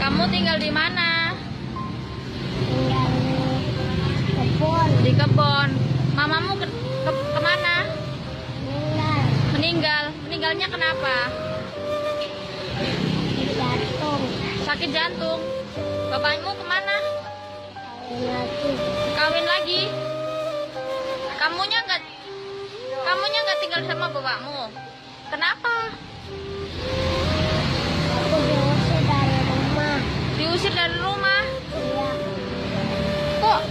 Kamu tinggal di mana? Tinggal di kebun. Di kebun. Mamamu kemana? Meninggal. Meninggal. Meninggalnya kenapa? Jantung. Sakit jantung. Bapakmu kemana? Lagi. Kawin lagi. Kamunya nggak tinggal sama bapakmu. Kenapa? Aku diusir dari rumah. Diusir dari rumah. Iya. Kok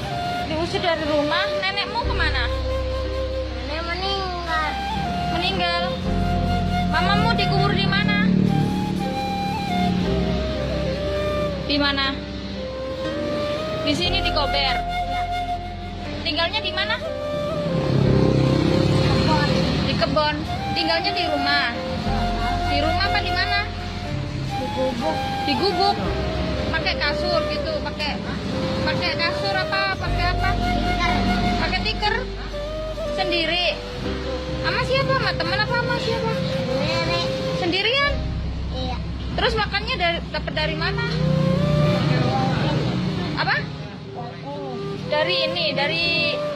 diusir dari rumah? Nenekmu kemana? Nenek meninggal. Meninggal. Mamamu dikubur di mana? Di mana? Di sini di Kober. Tinggalnya di mana? Kebun. Di kebun. Tinggalnya di rumah. Di rumah apa di mana? Di gubuk. Di gubuk. Pakai kasur gitu, pakai kasur apa? Pakai apa? Tikar. Pakai tikar. Sendiri. Sama siapa? Sama teman apa sama siapa? Nenek. Sendirian. Iya. Terus makannya dapat dari mana? Apa? Dari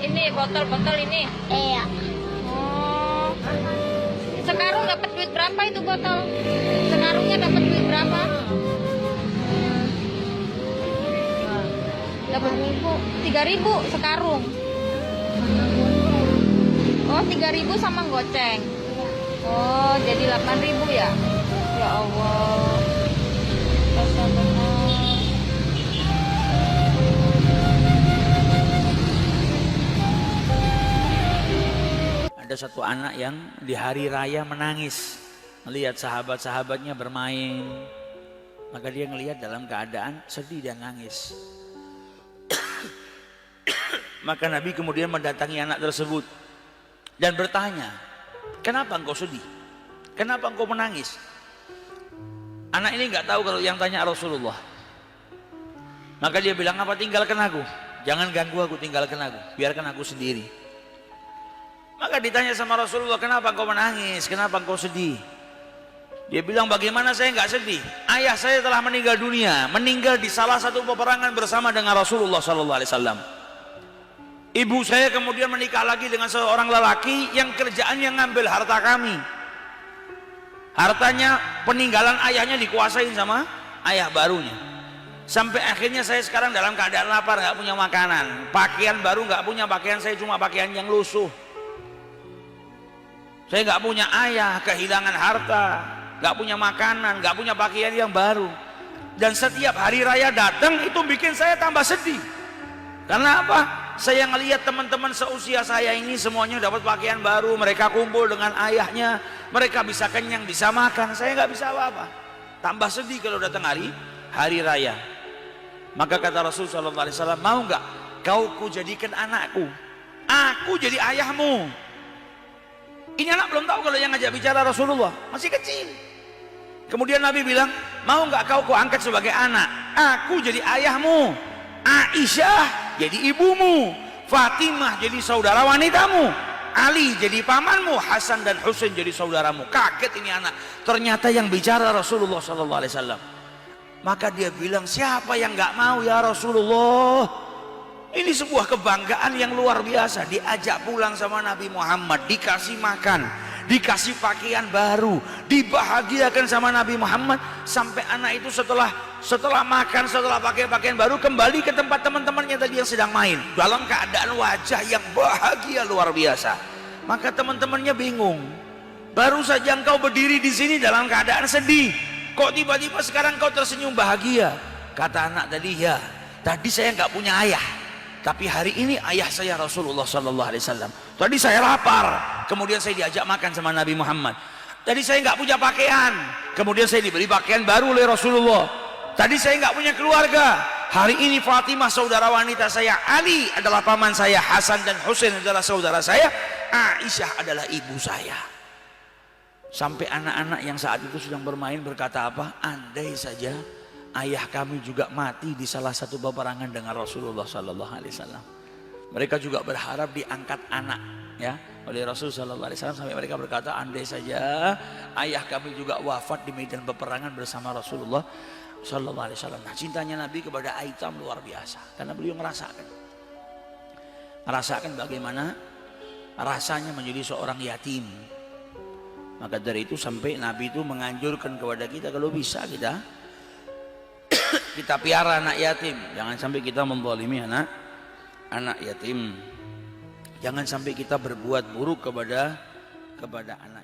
ini botol-botol ini. Iya. Oh. Sekarung dapat duit berapa itu botol? Sekarungnya dapat duit berapa? Dapat 3.000 sekarung. Oh, 3.000 sama goceng. Oh, jadi 8.000 ya? Ya Allah. Dosa benar. Ada satu anak yang di hari raya menangis melihat sahabat-sahabatnya bermain, maka dia ngelihat dalam keadaan sedih dan nangis. Maka Nabi kemudian mendatangi anak tersebut dan bertanya, kenapa engkau sedih? Kenapa engkau menangis? Anak ini nggak tahu kalau yang tanya Rasulullah. Maka dia bilang, apa, tinggalkan aku, jangan ganggu aku, tinggalkan aku, biarkan aku sendiri. Maka ditanya sama Rasulullah, kenapa engkau menangis? Kenapa engkau sedih? Dia bilang, bagaimana saya nggak sedih? Ayah saya telah meninggal dunia, meninggal di salah satu peperangan bersama dengan Rasulullah SAW. Ibu saya kemudian menikah lagi dengan seorang lelaki yang kerjaannya ngambil harta kami. Hartanya peninggalan ayahnya dikuasain sama ayah barunya. Sampai akhirnya saya sekarang dalam keadaan lapar, nggak punya makanan. Pakaian baru nggak punya, pakaian saya cuma pakaian yang lusuh. Saya nggak punya ayah, kehilangan harta, nggak punya makanan, nggak punya pakaian yang baru. Dan setiap hari raya datang itu bikin saya tambah sedih. Karena apa? Saya ngelihat teman-teman seusia saya ini semuanya dapat pakaian baru, mereka kumpul dengan ayahnya, mereka bisa kenyang, bisa makan, saya nggak bisa apa-apa. Tambah sedih kalau datang hari raya. Maka kata Rasulullah SAW, mau nggak kau kujadikan anakku, aku jadi ayahmu. Ini anak belum tahu kalau yang ngajak bicara Rasulullah, masih kecil. Kemudian Nabi bilang, mau nggak kau kuangkat sebagai anak, aku jadi ayahmu, Aisyah jadi ibumu, Fatimah jadi saudara wanitamu, Ali jadi pamanmu, Hasan dan Husain jadi saudaramu. Kaget ini anak, ternyata yang bicara Rasulullah SAW. Maka dia bilang, siapa yang nggak mau ya Rasulullah? Ini sebuah kebanggaan yang luar biasa. Diajak pulang sama Nabi Muhammad, dikasih makan, dikasih pakaian baru, dibahagiakan sama Nabi Muhammad. Sampai anak itu setelah makan, setelah pakai pakaian baru, kembali ke tempat teman-temannya tadi yang sedang main, dalam keadaan wajah yang bahagia luar biasa. Maka teman-temannya bingung, baru saja engkau berdiri di sini dalam keadaan sedih, kok tiba-tiba sekarang kau tersenyum bahagia? Kata anak tadi, ya, tadi saya nggak punya ayah, tapi hari ini ayah saya Rasulullah SAW. Tadi saya lapar, kemudian saya diajak makan sama Nabi Muhammad. Tadi saya nggak punya pakaian, kemudian saya diberi pakaian baru oleh Rasulullah. Tadi saya nggak punya keluarga, hari ini Fatimah saudara wanita saya, Ali adalah paman saya, Hasan dan Husain adalah saudara saya, Aisyah adalah ibu saya. Sampai anak-anak yang saat itu sedang bermain berkata apa? Andai saja ayah kami juga mati di salah satu peperangan dengan Rasulullah SAW. Mereka juga berharap diangkat anak ya oleh Rasul sallallahu alaihi wasallam, sampai mereka berkata, andai saja ayah kami juga wafat di medan peperangan bersama Rasulullah sallallahu alaihi wasallam. Nah, cintanya Nabi kepada Aitam luar biasa karena beliau merasakan bagaimana rasanya menjadi seorang yatim. Maka dari itu sampai Nabi itu menganjurkan kepada kita, kalau bisa kita piara anak yatim. Jangan sampai kita menzalimi anak yatim. Jangan sampai kita berbuat buruk kepada anak